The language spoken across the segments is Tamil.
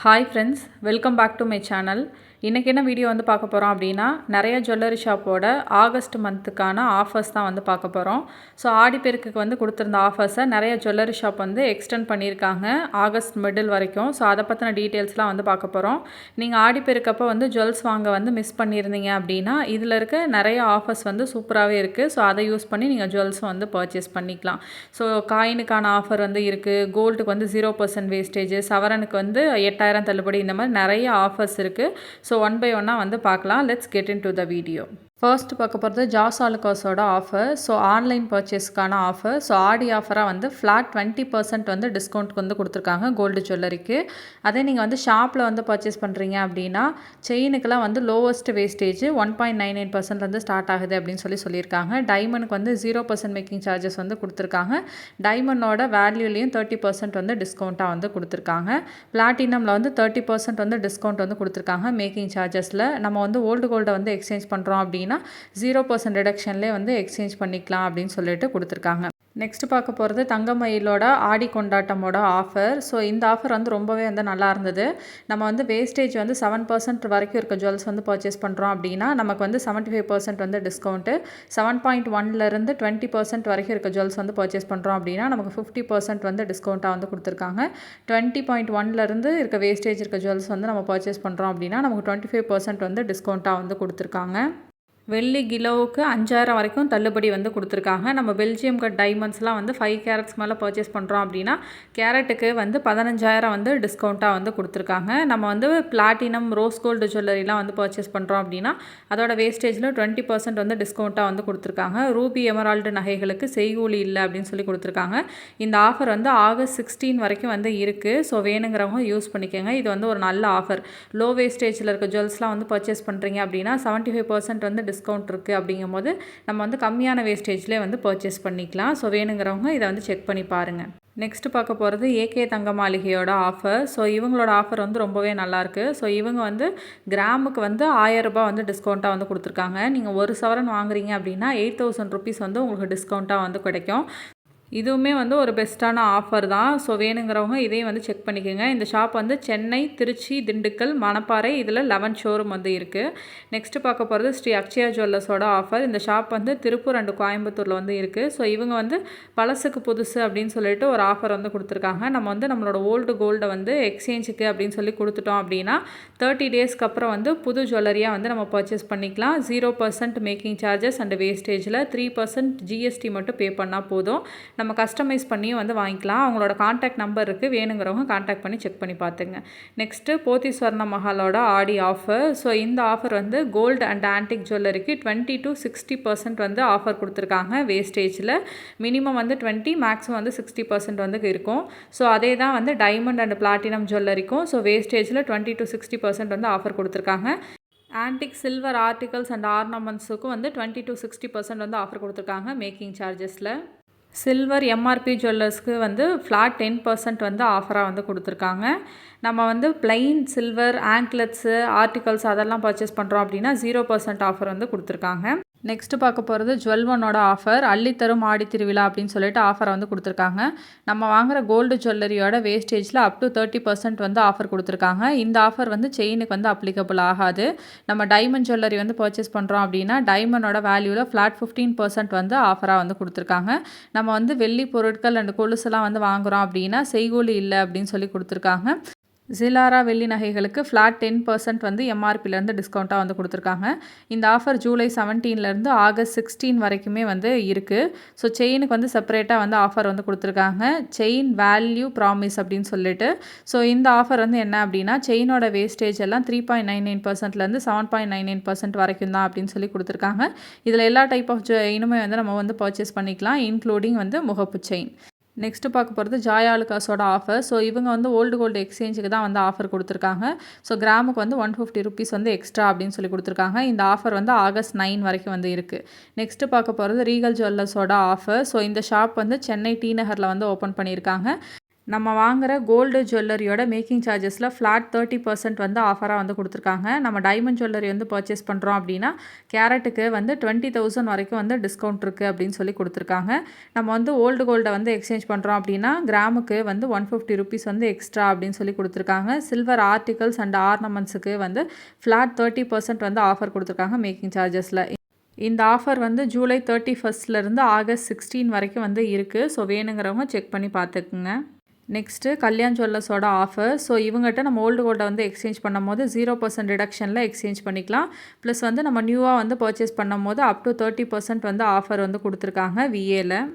Hi friends, welcome back to my channel. இன்றைக்கி என்ன வீடியோ வந்து பார்க்க போகிறோம் அப்படின்னா, நிறைய ஜுவல்லரி ஷாப்போட ஆகஸ்ட் மந்த்துக்கான ஆஃபர்ஸ் தான் வந்து பார்க்க போகிறோம். ஸோ ஆடிப்பெருக்குக்கு வந்து கொடுத்துருந்த ஆஃபர்ஸை நிறைய ஜுவல்லரி ஷாப் வந்து எக்ஸ்டெண்ட் பண்ணியிருக்காங்க ஆகஸ்ட் மிடில் வரைக்கும். ஸோ அதை பற்றின டீட்டெயில்ஸ்லாம் வந்து பார்க்க போகிறோம். நீங்கள் ஆடிப்பெருக்கப்போ வந்து ஜுவல்ஸ் வாங்க வந்து மிஸ் பண்ணியிருந்தீங்க அப்படின்னா, இதில் இருக்க நிறைய ஆஃபர்ஸ் வந்து சூப்பராகவே இருக்குது. ஸோ அதை யூஸ் பண்ணி நீங்கள் ஜுவல்ஸ் வந்து பர்ச்சேஸ் பண்ணிக்கலாம். ஸோ காயினுக்கான ஆஃபர் வந்து இருக்குது, கோல்டுக்கு வந்து 0% வேஸ்டேஜ், சவரனுக்கு வந்து 8000 தள்ளுபடி, இந்த மாதிரி நிறைய ஆஃபர்ஸ் இருக்குது. ஸோ ஒன் பை ஒன்னாக வந்து பார்க்கலாம். Let's get in to the video. First பார்க்க போகிறது ஜாஸ் ஆலுகாஸோட ஆஃபர். ஸோ ஆன்லைன் பர்ச்சேஸ்க்கான ஆஃபர். ஸோ ஆடி ஆஃபராக வந்து ஃப்ளாட் 20% வந்து டிஸ்கவுண்ட்க்கு வந்து கொடுத்துருக்காங்க கோல்டு ஜுவல்லரிக்கு. அதே நீங்கள் வந்து ஷாப்பில் வந்து பர்ச்சேஸ் பண்ணுறீங்க அப்படின்னா, செயினுக்கெலாம் வந்து லோவஸ்ட் வேஸ்டேஜ் 1.99% வந்து ஸ்டார்ட் ஆகுது அப்படின்னு சொல்லியிருக்காங்க. டைமண்டுக்கு வந்து 0% மேக்கிங் சார்ஜஸ் வந்து கொடுத்துருக்காங்க. டைமண்டோட வேல்யூலேயும் 30% வந்து டிஸ்கவுண்ட்டாக வந்து கொடுத்துருக்காங்க. பிளாட்டினமில் வந்து 30% வந்து டிஸ்கவுண்ட் வந்து கொடுத்துருக்காங்க மேக்கிங் சார்ஜஸில். நம்ம வந்து ஓல்டு கோல்டை வந்து எக்ஸ்சேஞ்ச் பண்ணுறோம் அப்படின்னா 0% ரிடக்ஷன்லேயே வந்து எக்ஸ்சேஞ்ச் பண்ணிக்கலாம் அப்படின்னு சொல்லிட்டு கொடுத்துருக்காங்க. நெக்ஸ்ட் பார்க்க போகிறது தங்கமயிலோட ஆடி கொண்டாட்டமோட ஆஃபர். ஸோ இந்த ஆஃபர் வந்து ரொம்பவே வந்து நல்லா இருந்தது. நம்ம வந்து வேஸ்டேஜ் வந்து 7% வரைக்கும் இருக்க ஜுவல்ஸ் வந்து பர்ச்சேஸ் பண்ணுறோம் அப்படின்னா நமக்கு வந்து 75% வந்து டிஸ்கவுண்ட்டு. 7.1லேருந்து 20% வரைக்கும் இருக்க ஜுவல்ஸ் வந்து பர்ச்சேஸ் பண்ணுறோம் அப்படின்னா நமக்கு 50% வந்து டிஸ்கவுண்ட்டாக வந்து கொடுத்துருக்காங்க. 20.1லேருந்து இருக்க வேஸ்டேஜ் இருக்க ஜுவல்ஸ் வந்து நம்ம பர்ச்சேஸ் பண்ணுறோம் அப்படின்னா நமக்கு 25% வந்து டிஸ்கவுண்ட்டாக வந்து கொடுத்துருக்காங்க. வெள்ளி கிலோவுக்கு 5000 வரைக்கும் தள்ளுபடி வந்து கொடுத்துருக்காங்க. நம்ம பெல்ஜியம் கட் டைமண்ட்ஸ்லாம் வந்து 5 கேரட்ஸ் மேலே பர்ச்சேஸ் பண்ணுறோம் அப்படின்னா கேரட்டுக்கு வந்து 15000 வந்து டிஸ்கவுண்ட்டாக வந்து கொடுத்துருக்காங்க. நம்ம வந்து பிளாட்டினம் ரோஸ் கோல்டு ஜுவல்லரிலாம் வந்து பர்ச்சேஸ் பண்ணுறோம் அப்படின்னா அதோட வேஸ்டேஜில் 20% வந்து டிஸ்கவுண்ட்டாக வந்து கொடுத்துருக்காங்க. ரூபி எமரால்டு நகைகளுக்கு செய்கூலி இல்லை அப்படின்னு சொல்லி கொடுத்துருக்காங்க. இந்த ஆஃபர் வந்து ஆகஸ்ட் 16 வரைக்கும் வந்து இருக்குது. ஸோ வேணுங்கிறவங்க யூஸ் பண்ணிக்கோங்க. இது வந்து ஒரு நல்ல ஆஃபர். லோ வேஸ்டேஜில் இருக்க ஜுவல்ஸ்லாம் வந்து பர்ச்சேஸ் பண்ணுறீங்க அப்படின்னா 75% வந்து டிஸ்கவுண்ட் இருக்குது. அப்படிங்கும் போது நம்ம வந்து கம்மியான வேஸ்டேஜ்லேயே வந்து பர்ச்சேஸ் பண்ணிக்கலாம். ஸோ வேணுங்கிறவங்க இதை வந்து செக் பண்ணி பாருங்கள். நெக்ஸ்ட் பார்க்க போகிறது ஏகே தங்க மாளிகையோட ஆஃபர். ஸோ இவங்களோட ஆஃபர் வந்து ரொம்பவே நல்லாயிருக்கு. ஸோ இவங்க வந்து கிராமுக்கு வந்து 1000 ரூபாய் வந்து டிஸ்கவுண்ட்டாக வந்து கொடுத்துருக்காங்க. நீங்கள் ஒரு சவரன் வாங்குறீங்க அப்படின்னா 8000 ருபீஸ் வந்து உங்களுக்கு டிஸ்கவுண்ட்டாக வந்து கிடைக்கும். இதுவுமே வந்து ஒரு பெஸ்ட்டான ஆஃபர் தான். ஸோ வேணுங்கிறவங்க இதையும் வந்து செக் பண்ணிக்கோங்க. இந்த ஷாப் வந்து சென்னை, திருச்சி, திண்டுக்கல், மணப்பாறை, இதில் 11 ஷோரூம் வந்து இருக்குது. நெக்ஸ்ட்டு பார்க்க போகிறது ஸ்ரீ அக்ஷயா ஜுவல்லர்ஸோட ஆஃபர். இந்த ஷாப் வந்து திருப்பூர் அண்ட் கோயம்புத்தூரில் வந்து இருக்குது. ஸோ இவங்க வந்து பழசுக்கு புதுசு அப்படின்னு சொல்லிட்டு ஒரு ஆஃபர் வந்து கொடுத்துருக்காங்க. நம்ம வந்து நம்மளோட ஓல்டு கோல்டை வந்து எக்ஸ்சேஞ்சுக்கு அப்படின்னு சொல்லி கொடுத்துட்டோம் அப்படின்னா 30 டேஸ்க்கு அப்புறம் வந்து புது ஜுவல்லரியாக வந்து நம்ம பர்ச்சேஸ் பண்ணிக்கலாம். 0% மேக்கிங் சார்ஜஸ் அண்ட் வேஸ்டேஜில் 3% ஜிஎஸ்டி மட்டும் பே பண்ணால் போதும். நம்ம கஸ்டமைஸ் பண்ணியும் வந்து வாங்கிக்கலாம். அவங்களோட கான்டாக்ட் நம்பர் இருக்குது, வேணுங்கிறவங்க கான்டாக்ட் பண்ணி செக் பண்ணி பார்த்துங்க. நெக்ஸ்ட்டு போத்தி ஸ்வர்ண மஹாலோட ஆடி ஆஃபர். ஸோ இந்த ஆஃபர் வந்து கோல்டு அண்ட் ஆன்டிக் ஜுவல்லரிக்கு 20 to 60% வந்து ஆஃபர் கொடுத்துருக்காங்க வேஸ்டேஜில். மினிமம் வந்து 20, மேக்ஸிமம் வந்து 60% வந்து இருக்கும். ஸோ அதே தான் வந்து டைமண்ட் அண்ட் பிளாட்டினம் ஜுவல்லரிக்கும். ஸோ வேஸ்டேஜில் 20 to 60% வந்து ஆஃபர் கொடுத்துருக்காங்க. ஆன்டிக் சில்வர் ஆர்டிகல்ஸ் அண்ட் ஆர்னமெண்ட்ஸுக்கும் வந்து 20 to 60% வந்து ஆஃபர் கொடுத்துருக்காங்க மேக்கிங் சார்ஜஸில். சில்வர் எம்ஆர்பி ஜுவல்லர்ஸ்க்கு வந்து ஃப்ளாட் 10% வந்து ஆஃபராக வந்து கொடுத்துருக்காங்க. நம்ம வந்து பிளைன் சில்வர் ஆங்க்லெட்ஸு ஆர்டிகல்ஸ் அதெல்லாம் பர்ச்சேஸ் பண்ணுறோம் அப்படின்னா 0% ஆஃபர் வந்து கொடுத்துருக்காங்க. நெக்ஸ்ட்டு பார்க்க போகிறது ஜுவல் ஒன்னோட ஆஃபர். அள்ளித்தரும் ஆடி திருவிழா அப்படின்னு சொல்லிட்டு ஆஃபரை வந்து கொடுத்துருக்காங்க. நம்ம வாங்குகிற கோல்டு ஜுவல்லரியோட வேஸ்டேஜில் அப் டு 30% வந்து ஆஃபர் கொடுத்துருக்காங்க. இந்த ஆஃபர் வந்து செயினுக்கு வந்து அப்ளிகபிள் ஆகாது. நம்ம டைமண்ட் ஜுவல்லரி வந்து பர்ச்சேஸ் பண்ணுறோம் அப்படின்னா டைமண்டோட வேல்யூவில் ஃப்ளாட் 15% வந்து ஆஃபராக வந்து கொடுத்துருக்காங்க. நம்ம வந்து வெள்ளி பொருட்கள் அண்ட் கொலுசுலாம் வந்து வாங்குகிறோம் அப்படின்னா செய்கூலி இல்லை அப்படின்னு சொல்லி கொடுத்துருக்காங்க. ஜிலாரா வெள்ளி நகைகளுக்கு ஃப்ளாட் 10% வந்து எம்ஆர்பிலேருந்து டிஸ்கவுண்ட்டாக வந்து கொடுத்துருக்காங்க. இந்த ஆஃபர் ஜூலை 17லேருந்து ஆகஸ்ட் 16 வரைக்குமே வந்து இருக்குது. ஸோ செயினுக்கு வந்து செப்பரேட்டாக வந்து ஆஃபர் வந்து கொடுத்துருக்காங்க. செயின் வேல்யூ ப்ராமிஸ் அப்படின்னு சொல்லிட்டு. ஸோ இந்த ஆஃபர் வந்து என்ன அப்படின்னா செயினோட வேஸ்டேஜ் எல்லாம் 3.99%லேருந்து 7.99% வரைக்கும் தான் அப்படின்னு சொல்லி கொடுத்துருக்காங்க. இதில் எல்லா டைப் ஆஃப் செயினுமே வந்து நம்ம வந்து பர்ச்சேஸ் பண்ணிக்கலாம், இன்க்ளூடிங் வந்து முகப்பு செயின். நெக்ஸ்ட்டு பார்க்க போகிறது ஜாய் ஆலுகாஸோட ஆஃபர். ஸோ இவங்க வந்து ஓல்டு கோல்டு எக்ஸ்சேஞ்சுக்கு தான் வந்து ஆஃபர் கொடுத்துருக்காங்க. ஸோ கிராமுக்கு வந்து 150 ருபீஸ் வந்து எக்ஸ்ட்ரா அப்படின்னு சொல்லி கொடுத்துருக்காங்க. இந்த ஆஃபர் வந்து ஆகஸ்ட் 9 வரைக்கும் வந்து இருக்குது. நெக்ஸ்ட்டு பார்க்க போகிறது ரீகல் ஜுவல்லர்ஸோட ஆஃபர். ஸோ இந்த ஷாப் வந்து சென்னை டி நகரில் வந்து ஓப்பன் பண்ணியிருக்காங்க. நம்ம வாங்குகிற கோல்டு ஜுவல்லரியோட மேக்கிங் சார்ஜஸில் ஃப்ளாட் 30% வந்து ஆஃபராக வந்து கொடுத்துருக்காங்க. நம்ம டைமண்ட் ஜுவல்லரி வந்து பர்ச்சேஸ் பண்ணுறோம் அப்படின்னா கேரட்டுக்கு வந்து 20,000 வரைக்கும் வந்து டிஸ்கவுண்ட் இருக்குது அப்படின்னு சொல்லி கொடுத்துருக்காங்க. நம்ம வந்து ஓல்டு கோல்டை வந்து எக்ஸ்சேஞ்ச் பண்ணுறோம் அப்படின்னா கிராமுக்கு வந்து 150 ருபீஸ் வந்து எக்ஸ்ட்ரா அப்படின்னு சொல்லி கொடுத்துருக்காங்க. சில்வர் ஆர்டிகல்ஸ் அண்ட் ஆர்னமெண்ட்ஸுக்கு வந்து ஃப்ளாட் 30% வந்து ஆஃபர் கொடுத்துருக்காங்க மேக்கிங் சார்ஜஸில். இந்த ஆஃபர் வந்து ஜூலை 31 ஆகஸ்ட் 16 வரைக்கும் வந்து இருக்குது. ஸோ வேணுங்கிறவங்க செக் பண்ணி பார்த்துக்குங்க. நெக்ஸ்ட்டு கல்யாண் ஜுவல்லர்ஸோட ஆஃபர். ஸோ இவங்ககிட்ட நம்ம ஓல்டு கோல்டை வந்து எக்ஸ்சேஞ்ச் பண்ணும்போது 0% டிடக்ஷனில் எக்ஸ்சேஞ்ச் பண்ணிக்கலாம். ப்ளஸ் வந்து நம்ம நியூவாக வந்து பர்ச்சேஸ் பண்ணும்போது அப் டு 30% வந்து ஆஃபர் வந்து கொடுத்துருக்காங்க விஏல.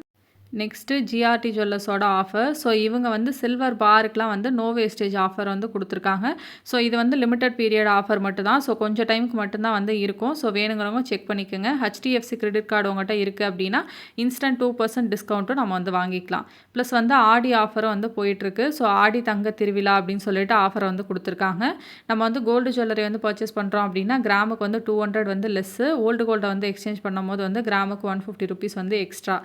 நெக்ஸ்ட்டு ஜிஆர்டி ஜுவல்லர்ஸோட ஆஃபர். ஸோ இவங்க வந்து சில்வர் பாருக்குலாம் வந்து நோ வேஸ்டேஜ் ஆஃபர் வந்து கொடுத்துருக்காங்க. ஸோ இது வந்து லிமிடெட் பீரியட் ஆஃபர் மட்டும் தான். ஸோ கொஞ்சம் டைமுக்கு மட்டும்தான் வந்து இருக்கும். ஸோ வேணுங்கிறவங்க செக் பண்ணிக்கோங்க. ஹெச்டிஎஃப்சி கிரெடிட் கார்டு உங்கள்கிட்ட இருக்குது அப்படின்னா இன்ஸ்டன்ட் 2% டிஸ்கவுண்ட்டும் நம்ம வந்து வாங்கிக்கலாம். ப்ளஸ் வந்து ஆடி ஆஃபரும் வந்து போயிட்டுருக்கு. ஸோ ஆடி தங்க திருவிழா அப்படின்னு சொல்லிட்டு ஆஃபர் வந்து கொடுத்துருக்காங்க. நம்ம வந்து கோல்டு ஜுவல்லரி வந்து பர்ச்சேஸ் பண்ணுறோம் அப்படின்னா கிராமுக்கு வந்து 200 வந்து லெஸ்ஸு. ஓல்டு கோல்டை வந்து எக்ஸ்சேஞ்ச் பண்ணும்போது வந்து கிராமுக்கு 150 ருபீஸ் வந்து எக்ஸ்ட்ரா.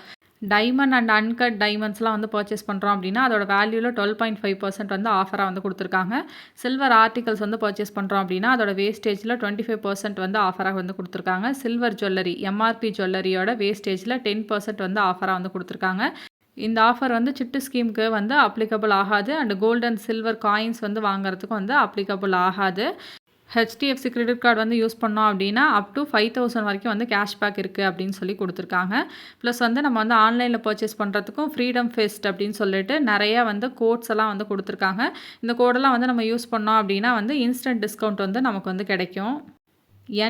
டைமண்ட் அண்ட் அன்கட் டைமண்ட்ஸ்லாம் வந்து பர்ச்சேஸ் பண்ணுறோம் அப்படின்னா அதோட வேல்யூவில் 12.5% வந்து ஆஃபராக வந்து கொடுத்துருக்காங்க. சில்வர் ஆர்டிகல்ஸ் வந்து பர்ச்சேஸ் பண்ணுறோம் அப்படின்னா அதோட வேஸ்டேஜில் 25% வந்து ஆஃபராக வந்து கொடுத்துருக்காங்க. சில்வர் ஜுவல்லரி எம்ஆர்பி ஜுவல்லரியோட வேஸ்டேஜில் 10% வந்து ஆஃபராக வந்து கொடுத்துருக்காங்க. இந்த ஆஃபர் வந்து சிட்டு ஸ்கீமுக்கு வந்து அப்ளிகபிள் ஆகாது. And gold and silver coins வந்து வாங்குறதுக்கும் வந்து அப்ளிகபிள் ஆகாது. ஹெச்டிஎஃப்சி கிரெடிட் கார்டு வந்து யூஸ் பண்ணோம் அப்படின்னா அப் டு 5,000 வரைக்கும் வந்து கேஷ்பேக் இருக்குது அப்படின்னு சொல்லி கொடுத்துருக்காங்க. ப்ளஸ் வந்து நம்ம வந்து ஆன்லைனில் பர்ச்சேஸ் பண்ணுறதுக்கும் ஃப்ரீடம் ஃபெஸ்ட் அப்படின்னு சொல்லிட்டு நிறைய வந்து கோட்ஸ் எல்லாம் வந்து கொடுத்துருக்காங்க. இந்த கோடெல்லாம் வந்து நம்ம யூஸ் பண்ணோம் அப்படின்னா வந்து இன்ஸ்டன்ட் டிஸ்கவுண்ட் வந்து நமக்கு வந்து கிடைக்கும்.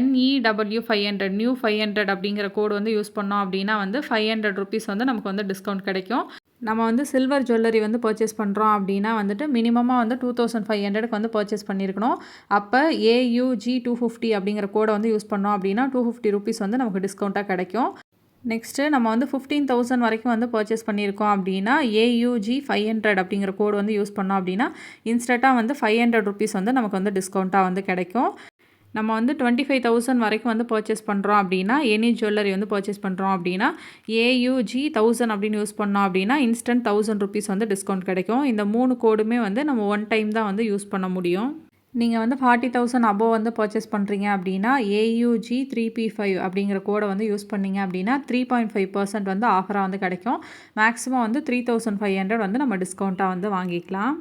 NEW 500 நியூ 500 அப்படிங்கிற கோடு வந்து யூஸ் பண்ணோம் அப்படின்னா வந்து 500 ருபீஸ் வந்து நமக்கு வந்து டிஸ்கவுண்ட் கிடைக்கும். நம்ம வந்து சில்வர் ஜுவல்லரி வந்து பர்ச்சேஸ் பண்ணுறோம் அப்படின்னா வந்துட்டு மினிமமாக வந்து 2500க்கு வந்து பர்ச்சேஸ் பண்ணியிருக்கணும். அப்போ AUG 250 அப்படிங்கிற கோடை வந்து யூஸ் பண்ணோம் அப்படின்னா 250 ருபீஸ் வந்து நமக்கு டிஸ்கவுண்ட்டாக கிடைக்கும். நெக்ஸ்ட்டு நம்ம வந்து 15,000 வரைக்கும் வந்து பர்ச்சேஸ் பண்ணியிருக்கோம் அப்படின்னா AUG 500 அப்படிங்கிற கோடு வந்து யூஸ் பண்ணோம் அப்படின்னா இன்ஸ்டண்ட்டாக வந்து 500 ருபீஸ் வந்து நமக்கு வந்து டிஸ்கவுண்ட்டாக வந்து கிடைக்கும். நம்ம வந்து 25,000 வரைக்கும் வந்து பர்ச்சேஸ் பண்ணுறோம் அப்படின்னா எனி ஜுவல்லரி வந்து பர்ச்சேஸ் பண்ணுறோம் அப்படின்னா AUG 1000 அப்படின்னு யூஸ் பண்ணோம் அப்படின்னா இன்ஸ்டன்ட் 1000 ருபீஸ் வந்து டிஸ்கவுண்ட் கிடைக்கும். இந்த 3 கோடுமே வந்து நம்ம ஒன் டைம் தான் வந்து யூஸ் பண்ண முடியும். நீங்கள் வந்து 40,000 அபோவ் வந்து பர்ச்சேஸ் பண்ணுறீங்க அப்படின்னா AUG 3P5 அப்படிங்கிற கோடை வந்து யூஸ் பண்ணிங்க அப்படின்னா 3.5% வந்து ஆஃபராக வந்து கிடைக்கும். மேக்ஸிமம் வந்து 3,500 வந்து நம்ம டிஸ்கவுண்ட்டாக வந்து வாங்கிக்கலாம்.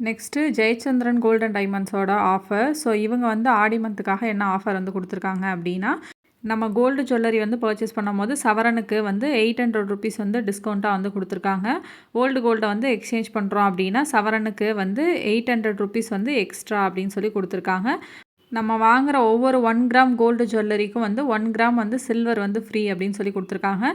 நெக்ஸ்ட்டு ஜெயச்சந்திரன் கோல்டன் டைமண்ட்ஸோட ஆஃபர். ஸோ இவங்க வந்து ஆடி மந்த்துக்காக என்ன ஆஃபர் வந்து கொடுத்துருக்காங்க அப்படின்னா நம்ம கோல்டு ஜுவல்லரி வந்து பர்ச்சேஸ் பண்ணும்போது சவரனுக்கு வந்து 800 ருபீஸ் வந்து டிஸ்கவுண்ட்டாக வந்து கொடுத்துருக்காங்க. ஓல்டு கோல்டை வந்து எக்ஸ்சேஞ்ச் பண்ணுறோம் அப்படின்னா சவரனுக்கு வந்து 800 ருபீஸ் வந்து எக்ஸ்ட்ரா அப்படின்னு சொல்லி கொடுத்துருக்காங்க. நம்ம வாங்குகிற ஒவ்வொரு 1 கிராம் கோல்டு ஜுவல்லரிக்கும் வந்து 1 கிராம் வந்து சில்வர் வந்து ஃப்ரீ அப்படின்னு சொல்லி கொடுத்துருக்காங்க.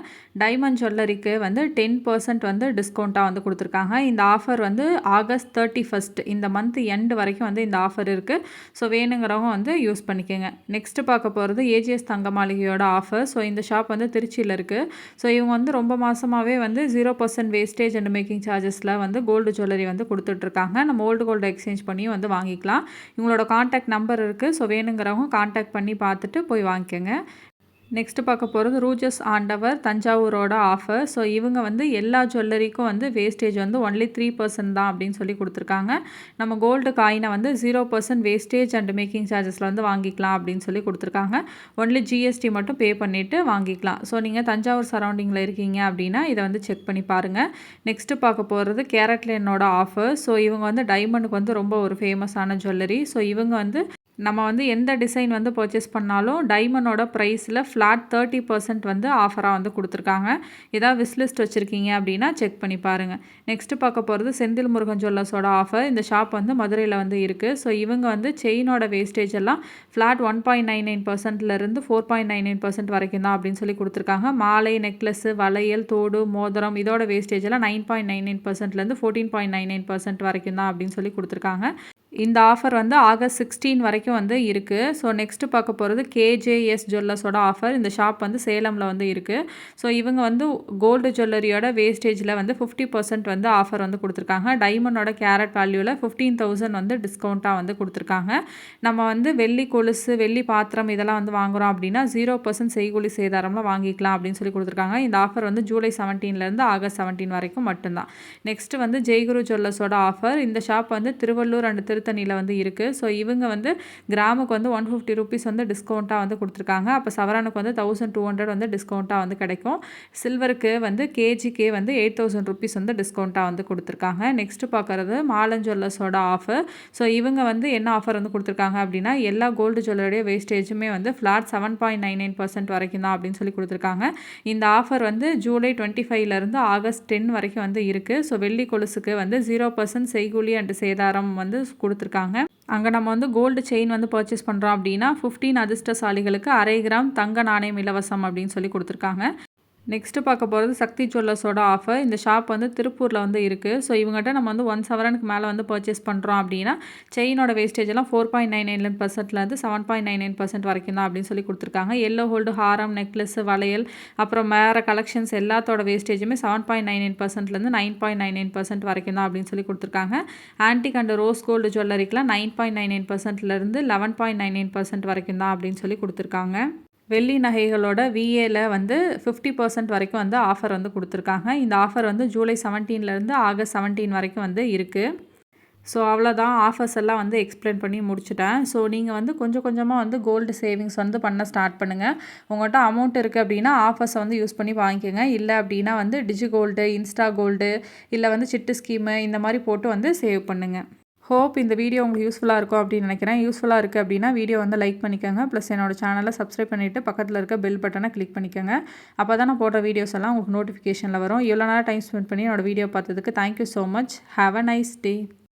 டைமண்ட் ஜுவல்லரிக்கு வந்து 10% வந்து டிஸ்கவுண்ட்டாக வந்து கொடுத்துருக்காங்க. இந்த ஆஃபர் வந்து ஆகஸ்ட் 31 இந்த மந்த் எண்டு வரைக்கும் வந்து இந்த ஆஃபர் இருக்குது. ஸோ வேணுங்கிறவங்க வந்து யூஸ் பண்ணிக்கோங்க. நெக்ஸ்ட்டு பார்க்க போகிறது AGS தங்க மாளிகையோட ஆஃபர். ஸோ இந்த ஷாப் வந்து திருச்சியில் இருக்குது. ஸோ இவங்க வந்து ரொம்ப மாதமாகவே வந்து 0% வேஸ்டேஜ் அண்ட் மேக்கிங் சார்ஜஸில் வந்து கோல்டு ஜுவல்லரி வந்து கொடுத்துட்ருக்காங்க. நம்ம ஓல்டு கோல்டு எக்ஸ்சேஞ்ச் பண்ணியும் வந்து வாங்கிக்கலாம். இவங்களோட கான்டாக்ட் நம்பர் இருக்குது. ஸோ வேணுங்கிறவங்க கான்டாக்ட் பண்ணி பார்த்துட்டு போய் வாங்கிக்கோங்க. நெக்ஸ்ட்டு பார்க்க போகிறது ரூஜஸ் ஆண்டவர் தஞ்சாவூரோட ஆஃபர். ஸோ இவங்க வந்து எல்லா ஜுவல்லரிக்கும் வந்து வேஸ்டேஜ் வந்து ஒன்லி 3% தான் அப்படின்னு சொல்லி கொடுத்துருக்காங்க. நம்ம கோல்டு காயினை வந்து 0% வேஸ்டேஜ் அண்ட் மேக்கிங் சார்ஜஸில் வந்து வாங்கிக்கலாம் அப்படின்னு சொல்லி கொடுத்துருக்காங்க. ஒன்லி GST மட்டும் பே பண்ணிவிட்டு வாங்கிக்கலாம். ஸோ நீங்கள் தஞ்சாவூர் சரௌண்டிங்கில் இருக்கீங்க அப்படின்னா இதை வந்து செக் பண்ணி பாருங்கள். நெக்ஸ்ட்டு பார்க்க போகிறது கேரட்லேனோட ஆஃபர். ஸோ இவங்க வந்து டைமண்டுக்கு வந்து ரொம்ப ஒரு ஃபேமஸான ஜுவல்லரி. ஸோ இவங்க வந்து நம்ம வந்து எந்த டிசைன் வந்து பர்ச்சேஸ் பண்ணாலும் டைமண்டோட ப்ரைஸில் ஃப்ளாட் 30% வந்து ஆஃபராக வந்து கொடுத்துருக்காங்க. ஏதாவது விஸ்லிஸ்ட் வச்சுருக்கீங்க அப்படின்னா செக் பண்ணி பாருங்கள். நெக்ஸ்ட்டு பார்க்க போகிறது செந்தில் முருகன் ஜுவல்லர்ஸோட ஆஃபர். இந்த ஷாப் வந்து மதுரையில் வந்து இருக்குது. ஸோ இவங்க வந்து செயினோட வேஸ்டேஜ் எல்லாம் ஃப்ளாட் 1.99%லேருந்து 4.99% வரைக்கும் தான் அப்படின்னு சொல்லி கொடுத்துருக்காங்க. மாலை, நெக்லஸ்ஸு, வளையல், தோடு, மோதிரம் இதோட வேஸ்டேஜ் எல்லாம் 9.99%லேருந்து 14.99% வரைக்கும் தான் அப்படின்னு சொல்லி கொடுத்துருக்காங்க. இந்த ஆஃபர் வந்து ஆகஸ்ட் 16 வரைக்கும் வந்து இருக்குது. ஸோ நெக்ஸ்ட்டு பார்க்க போகிறது கேஜேஎஸ் ஜுவல்லர்ஸோட ஆஃபர். இந்த ஷாப் வந்து சேலமில் வந்து இருக்குது. ஸோ இவங்க வந்து கோல்டு ஜுவல்லரியோட வேஸ்டேஜில் வந்து 50% வந்து ஆஃபர் வந்து கொடுத்துருக்காங்க. டைமண்டோட கேரட் வேல்யூவில் 15,000 வந்து டிஸ்கவுண்ட்டாக வந்து கொடுத்துருக்காங்க. நம்ம வந்து வெள்ளி கொலுசு, வெள்ளி பாத்திரம் இதெல்லாம் வந்து வாங்குகிறோம் அப்படின்னா 0% செய்கூலி சேதாரம்லாம் வாங்கிக்கலாம் அப்படின்னு சொல்லி கொடுத்துருக்காங்க. இந்த ஆஃபர் வந்து ஜூலை 17லேருந்து ஆகஸ்ட் 17 வரைக்கும் மட்டும்தான். நெக்ஸ்ட்டு வந்து ஜெய்குரு ஜுவல்லர்ஸோட ஆஃபர். இந்த ஷாப் வந்து திருவள்ளூர் அண்ட் திருத்தணியில் வந்து இருக்குது. ஸோ இவங்க வந்து கிராமுக்கு வந்து 150 ரூபீஸ் வந்து டிஸ்கவுண்ட்டாக வந்து கொடுத்துருக்காங்க. அப்போ சவரனுக்கு வந்து 1200 வந்து டிஸ்கவுண்ட்டாக வந்து கிடைக்கும். சில்வருக்கு வந்து கேஜிக்கே வந்து 8000 ரூபீஸ் வந்து டிஸ்கவுண்ட்டாக வந்து கொடுத்துருக்காங்க. நெக்ஸ்ட்டு பார்க்குறது மாலன் ஜுவல்லர்ஸோட ஆஃபர். ஸோ இவங்க வந்து என்ன ஆஃபர் வந்து கொடுத்துருக்காங்க அப்படின்னா எல்லா கோல்டு ஜுவல்லரியோட வேஸ்டேஜுமே வந்து ஃப்ளாட் 7.99% வரைக்கும் தான் அப்படின்னு சொல்லி கொடுத்துருக்காங்க. இந்த ஆஃபர் வந்து ஜூலை 25லேருந்து ஆகஸ்ட் 10 வரைக்கும் வந்து இருக்குது. ஸோ வெள்ளி கொலுசுக்கு வந்து 0% செய்கூலி அண்ட் சேதாரம் வந்து கொடுத்துருக்காங்க. அங்கே நம்ம வந்து கோல்டு செயின் வந்து பர்ச்சேஸ் பண்ணுறோம் அப்படின்னா 15 அதிர்ஷ்டசாலிகளுக்கு 1/2 கிராம் தங்க நாணயம் இலவசம் அப்படின்னு சொல்லி கொடுத்துருக்காங்க. நெக்ஸ்ட்டு பார்க்க போகிறது சக்தி ஜுவல்லர்ஸோட ஆஃபர். இந்த ஷாப் வந்து திருப்பூரில் வந்து இருக்குது. ஸோ இவங்ககிட்ட நம்ம வந்து 1 சவரனுக்கு மேலே வந்து பர்ச்சேஸ் பண்ணுறோம் அப்படின்னா செயினோட வேஸ்டேஜ் எல்லாம் 4.99%லேருந்து 7.99% வரைக்கும் தான் அப்படின்னு சொல்லி கொடுத்துருக்காங்க. எல்லோ ஹோல்டு ஹாரம், நெக்லஸ், வளையல், அப்புறம் வேறு கலெக்ஷன்ஸ் எல்லாத்தோட வேஸ்டேஜுமே 7.99%லேருந்து 9.99% வரைக்கும் தான் அப்படின்னு சொல்லி கொடுத்துருக்காங்க. ஆன்டிக் அண்ட் ரோஸ் கோல்டு ஜுவல்லரிக்கெலாம் 9.99%லேருந்து 11.99% வரைக்கும் தான் அப்படின்னு சொல்லி கொடுத்துருக்காங்க. வெள்ளி நகைகளோட விஏல வந்து 50% வரைக்கும் வந்து ஆஃபர் வந்து கொடுத்துருக்காங்க. இந்த ஆஃபர் வந்து ஜூலை 17லேருந்து ஆகஸ்ட் 17 வரைக்கும் வந்து இருக்குது. ஸோ அவ்வளோதான், ஆஃபர்ஸ் எல்லாம் வந்து எக்ஸ்பிளைன் பண்ணி முடிச்சுட்டேன். ஸோ நீங்கள் வந்து கொஞ்சம் கொஞ்சமாக வந்து கோல்டு சேவிங்ஸ் வந்து பண்ண ஸ்டார்ட் பண்ணுங்கள். உங்கள்கிட்ட அமௌண்ட் இருக்குது அப்படின்னா ஆஃபர்ஸை வந்து யூஸ் பண்ணி வாங்கிக்கோங்க. இல்லை அப்படின்னா வந்து டிஜி கோல்டு, இன்ஸ்டா கோல்டு, இல்லை வந்து சிட்டு ஸ்கீமு இந்த மாதிரி போட்டு வந்து சேவ் பண்ணுங்கள். ஹோப் இந்த வீடியோ உங்களுக்கு யூஸ்ஃபுல்லாக இருக்கும் அப்படின்னு நினைக்கிறேன். யூஸ்ஃபுல்லாக இருக்குது அப்படின்னா வீடியோ வந்து லைக் பண்ணிக்கோங்க. ப்ளஸ் என்னோட சேனலை சப்ஸ்கிரைப் பண்ணிவிட்டு பக்கத்தில் இருக்க பெல் பட்டனை கிளிக் பண்ணிக்கோங்க. அப்போ தான் நான் போடுற வீடியோஸ் எல்லாம் உங்களுக்கு நோட்டிஃபிகேஷனில் வரும். இவ்வளோ நேரம் டைம் ஸ்பெண்ட் பண்ணி என்னோட வீடியோ பார்த்ததுக்கு thank you so much. Have a nice day.